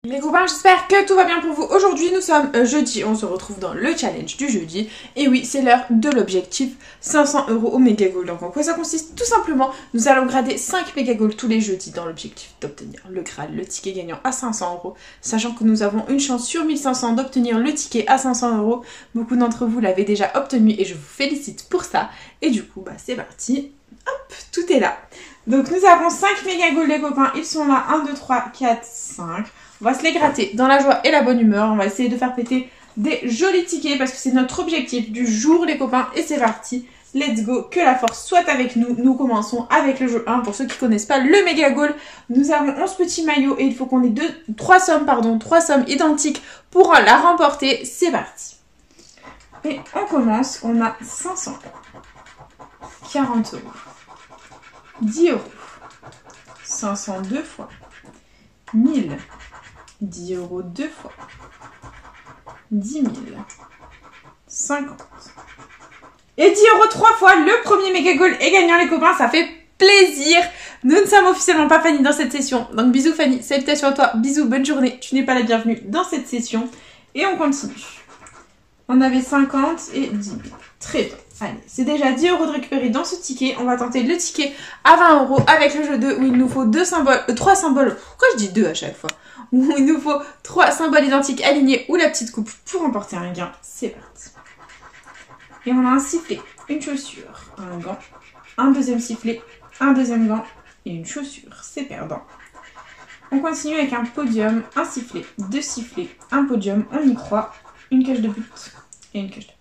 Les copains, j'espère que tout va bien pour vous. Aujourd'hui, nous sommes jeudi, on se retrouve dans le challenge du jeudi. Et oui, c'est l'heure de l'objectif 500 € au Mega Gold. Donc en quoi ça consiste? Tout simplement, nous allons grader 5 Mega Gold tous les jeudis dans l'objectif d'obtenir le Graal, le ticket gagnant à 500 €. Sachant que nous avons une chance sur 1500 d'obtenir le ticket à 500 €. Beaucoup d'entre vous l'avez déjà obtenu et je vous félicite pour ça. Et du coup, c'est parti. Hop, tout est là. Donc nous avons 5 Mega Gold les copains. Ils sont là, 1, 2, 3, 4, 5. On va se les gratter dans la joie et la bonne humeur. On va essayer de faire péter des jolis tickets parce que c'est notre objectif du jour les copains. Et c'est parti, let's go, que la force soit avec nous. Nous commençons avec le jeu 1. Pour ceux qui ne connaissent pas le Mega Gold, nous avons 11 petits maillots et il faut qu'on ait 3 sommes identiques pour la remporter. C'est parti. Et on commence, on a 500, 40 €, 10 €, 500 deux fois, 1000, 10 € deux fois, 10 000, 50 et 10 € trois fois. Le premier Mega Gold est gagnant les copains, ça fait plaisir. Nous ne sommes officiellement pas Fanny dans cette session, donc bisous Fanny, salutations à toi, bisous, bonne journée, tu n'es pas la bienvenue dans cette session. Et on continue. On avait 50 et 10 000, très bien. Allez, c'est déjà 10 € de récupérer dans ce ticket. On va tenter le ticket à 20 € avec le jeu 2 où il nous faut 3 symboles. Pourquoi je dis 2 à chaque fois? Où il nous faut 3 symboles identiques alignés ou la petite coupe pour remporter un gain. C'est parti. Et on a un sifflet, une chaussure, un gant, un deuxième sifflet, un deuxième gant et une chaussure. C'est perdant. On continue avec un podium, un sifflet, deux sifflets, un podium, on y croit, une cage de but et une cage de but.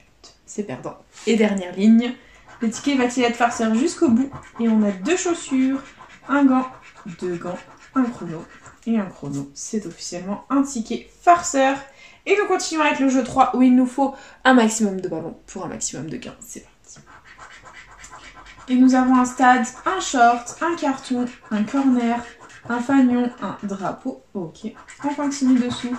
C'est perdant. Et dernière ligne, le ticket va-t-il être farceur jusqu'au bout? Et on a 2 chaussures, un gant, 2 gants, un chrono et un chrono. C'est officiellement un ticket farceur. Et nous continuons avec le jeu 3 où il nous faut un maximum de ballons pour un maximum de gains. C'est parti. Et nous avons un stade, un short, un carton, un corner, un fanion, un drapeau. Ok. On continue dessous.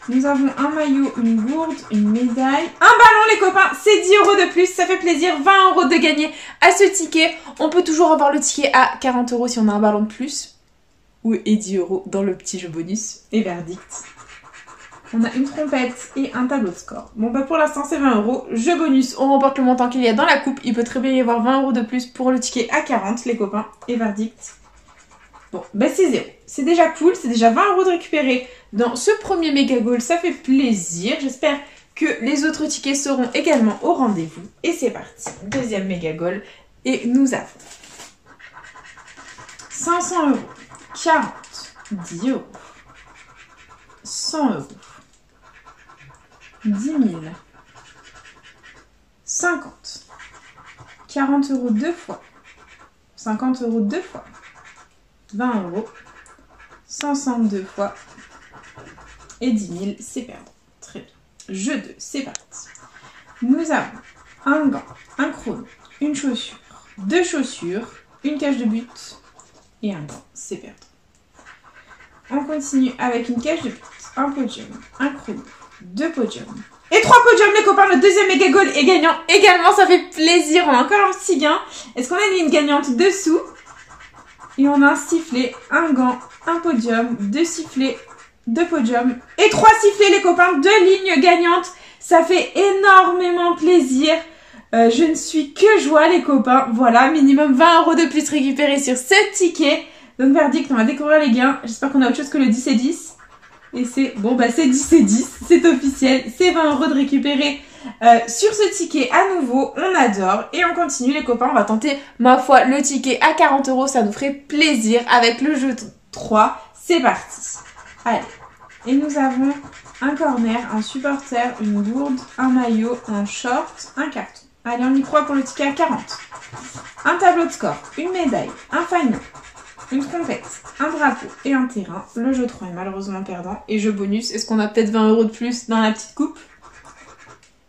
Nous avons un maillot, une gourde, une médaille, un ballon les copains. C'est 10 € de plus. Ça fait plaisir. 20 € de gagner à ce ticket. On peut toujours avoir le ticket à 40 € si on a un ballon de plus. Et 10 € dans le petit jeu bonus. Et verdict. On a une trompette et un tableau de score. Bon pour l'instant c'est 20 €. Jeu bonus, on remporte le montant qu'il y a dans la coupe. Il peut très bien y avoir 20 € de plus pour le ticket à 40 les copains. Et verdict. Bon, c'est 0. C'est déjà cool, c'est déjà 20 € de récupérer dans ce premier Mega Gold. Ça fait plaisir. J'espère que les autres tickets seront également au rendez-vous. Et c'est parti. Deuxième Mega Gold. Et nous avons 500 €, 40, 10 €, 100 €, 10 000, 50, 40 € deux fois, 50 € deux fois, 20 €, 162 fois et 10 000, c'est perdant. Très bien. Jeu 2, c'est parti. Nous avons un gant, un chrono, une chaussure, 2 chaussures, une cage de but et un gant, c'est perdant. On continue avec une cage de but, un podium, un chrono, 2 podiums et 3 podiums les copains. Le deuxième Mega Gold est gagnant également, ça fait plaisir. On a encore un petit gain. Est-ce qu'on a une ligne gagnante dessous? Et on a un sifflet, un gant, un podium, 2 sifflets, 2 podiums et 3 sifflets les copains, 2 lignes gagnantes. Ça fait énormément plaisir. Je ne suis que joie les copains. Voilà, minimum 20 € de plus récupérés sur ce ticket. Donc verdict, on va découvrir les gains. J'espère qu'on a autre chose que le 10 et 10. Et c'est c'est 10 et 10, c'est officiel. C'est 20 € de récupérer sur ce ticket à nouveau. On adore. Et on continue les copains. On va tenter, ma foi, le ticket à 40 €. Ça nous ferait plaisir avec le jeu 3. C'est parti. Allez. Et nous avons un corner, un supporter, une gourde, un maillot, un short, un carton. Allez, on y croit pour le ticket à 40. Un tableau de score, une médaille, un fanion, une trompette, un drapeau et un terrain. Le jeu 3 est malheureusement perdant. Et jeu bonus, est-ce qu'on a peut-être 20 € de plus dans la petite coupe?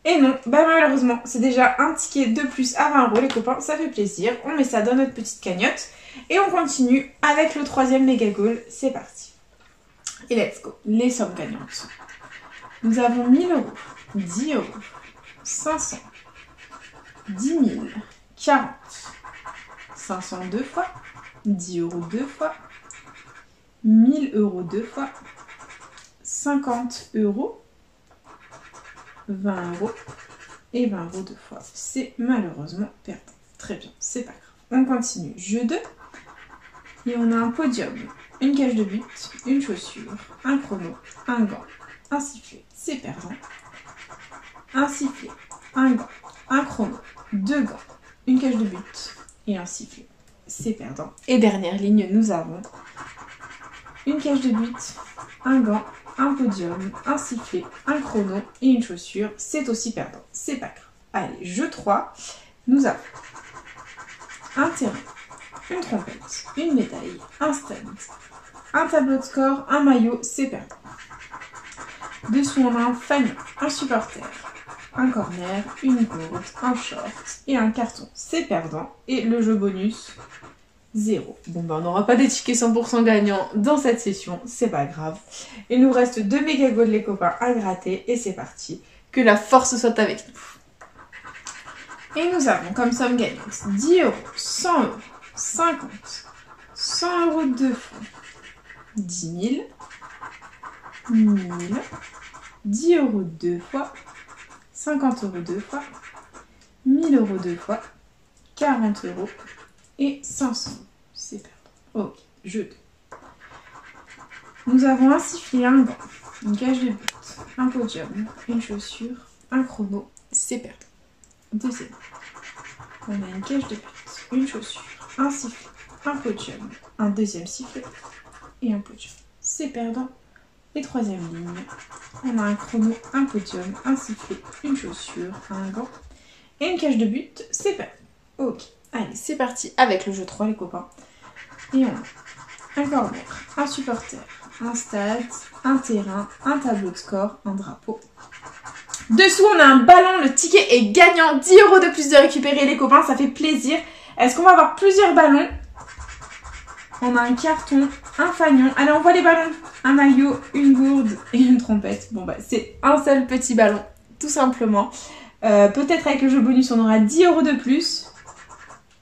Et non, malheureusement, c'est déjà un ticket de plus à 20 € les copains, ça fait plaisir. On met ça dans notre petite cagnotte. Et on continue avec le troisième Mega Gold. C'est parti. Et let's go. Les sommes gagnantes. Nous avons 1000 €, 10 €, 500, 10 000, 40, 500 deux fois, 10 € deux fois, 1000 € deux fois, 50 €, 20 € et 20 € deux fois. C'est malheureusement perdant. Très bien, c'est pas grave. On continue. Jeu 2. Et on a un podium, une cage de but, une chaussure, un chrono, un gant, un sifflet. C'est perdant. Un sifflet, un gant, un chrono, deux gants, une cage de but et un sifflet. C'est perdant. Et dernière ligne, nous avons une cage de but, un gant, un podium, un sifflet, un chrono et une chaussure. C'est aussi perdant. C'est pas grave. Allez, jeu 3. Nous avons un terrain, une trompette, une médaille, un stand, un tableau de score, un maillot. C'est perdant. Dessous, on a un fanion, un supporter, un corner, une gourde, un short et un carton. C'est perdant. Et le jeu bonus, 0. Bon ben on n'aura pas des tickets 100% gagnants dans cette session, c'est pas grave. Il nous reste 2 méga gold les copains à gratter et c'est parti. Que la force soit avec nous. Et nous avons comme somme gagnante 10 €, 100 €, 50, 100 € deux fois, 10 000, 1000, 10 € deux fois, 50 € deux fois, 1000 € deux fois, 40 € et 500 €. C'est perdant. Ok, jeu 2. Nous avons un sifflet, un gant, une cage de but, un podium, une chaussure, un chrono. C'est perdant. Deuxième. On a une cage de but, une chaussure, un sifflet, un podium, un deuxième sifflet et un podium. C'est perdant. Et troisième ligne, on a un chrono, un podium, un sifflet, une chaussure, un gant et une cage de but. C'est perdant. Ok. Allez, c'est parti avec le jeu 3, les copains. Et on a un corner, un supporter, un stade, un terrain, un tableau de score, un drapeau. Dessous, on a un ballon. Le ticket est gagnant. 10 € de plus de récupérer, les copains. Ça fait plaisir. Est-ce qu'on va avoir plusieurs ballons? On a un carton, un fanion. Allez, on voit les ballons. Un maillot, une gourde et une trompette. Bon, bah, c'est un seul petit ballon, tout simplement. Peut-être avec le jeu bonus, on aura 10 € de plus.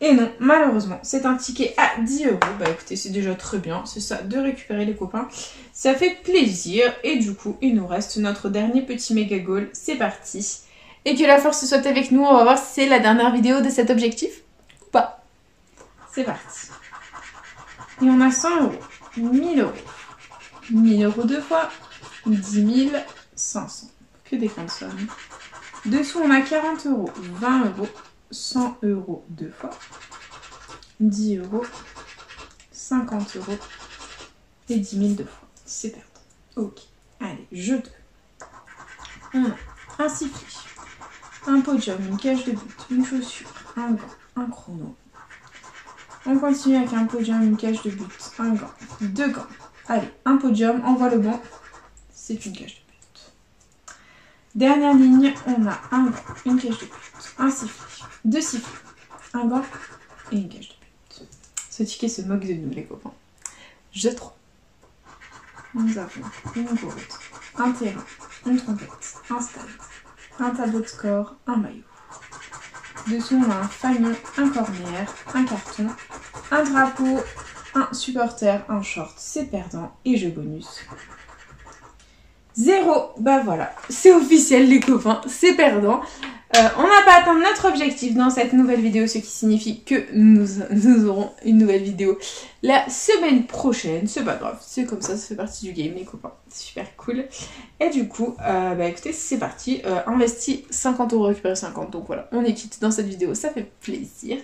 Et non, malheureusement, c'est un ticket à 10 €. Bah écoutez, c'est déjà très bien, c'est ça, de récupérer les copains. Ça fait plaisir. Et du coup, il nous reste notre dernier petit méga goal. C'est parti. Et que la force soit avec nous. On va voir si c'est la dernière vidéo de cet objectif ou pas. C'est parti. Et on a 100 €, 1000 €, 1000 € deux fois, 10 500. Que des grandes sommes. Dessous, on a 40 €, 20 €, 100 € deux fois, 10 €, 50 € et 10 000 deux fois. C'est perdant. Ok. Allez, jeu 2. On a un sifflet, un podium, une cage de but, une chaussure, un gant, un chrono. On continue avec un podium, une cage de but, un gant, deux gants. Allez, un podium, on voit le bon. C'est une cage de but. Dernière ligne, on a un gant, une cage de but, un sifflet, deux sifflets, un gant et une cage de but. Ce ticket se moque de nous, les copains. Jeu 3. Nous avons une gourde, un terrain, une trompette, un stade, un tableau de score, un maillot. Dessous, on a un fanion, un corner, un carton, un drapeau, un supporter, un short. C'est perdant. Et jeu bonus. 0. Bah voilà, c'est officiel, les copains, c'est perdant. On n'a pas atteint notre objectif dans cette nouvelle vidéo, ce qui signifie que nous aurons une nouvelle vidéo la semaine prochaine. C'est pas grave, c'est comme ça fait partie du game, les copains. C'est super cool. Et du coup, bah écoutez, c'est parti. Investi 50 €, récupérer 50. Donc voilà, on est quitte dans cette vidéo, ça fait plaisir.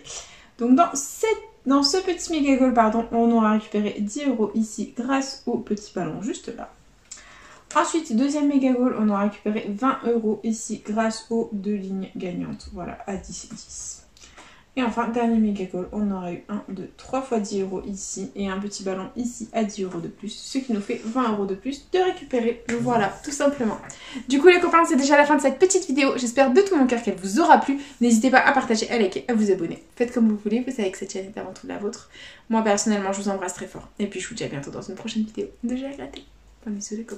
Donc dans ce petit méga goal, pardon, on aura récupéré 10 € ici grâce au petit ballon juste là. Ensuite, deuxième méga goal, on aura récupéré 20 € ici grâce aux deux lignes gagnantes. Voilà, à 10 et 10. Et enfin, dernier méga goal, on aura eu 1, 2, 3 fois 10 € ici et un petit ballon ici à 10 € de plus, ce qui nous fait 20 € de plus de récupérer. Voilà, tout simplement. Du coup, les copains, c'est déjà la fin de cette petite vidéo. J'espère de tout mon cœur qu'elle vous aura plu. N'hésitez pas à partager, à liker, à vous abonner. Faites comme vous voulez, vous savez que cette chaîne est avant tout la vôtre. Moi, personnellement, je vous embrasse très fort. Et puis, je vous dis à bientôt dans une prochaine vidéo de Jeux à gratter. Bonne bisous, les copains.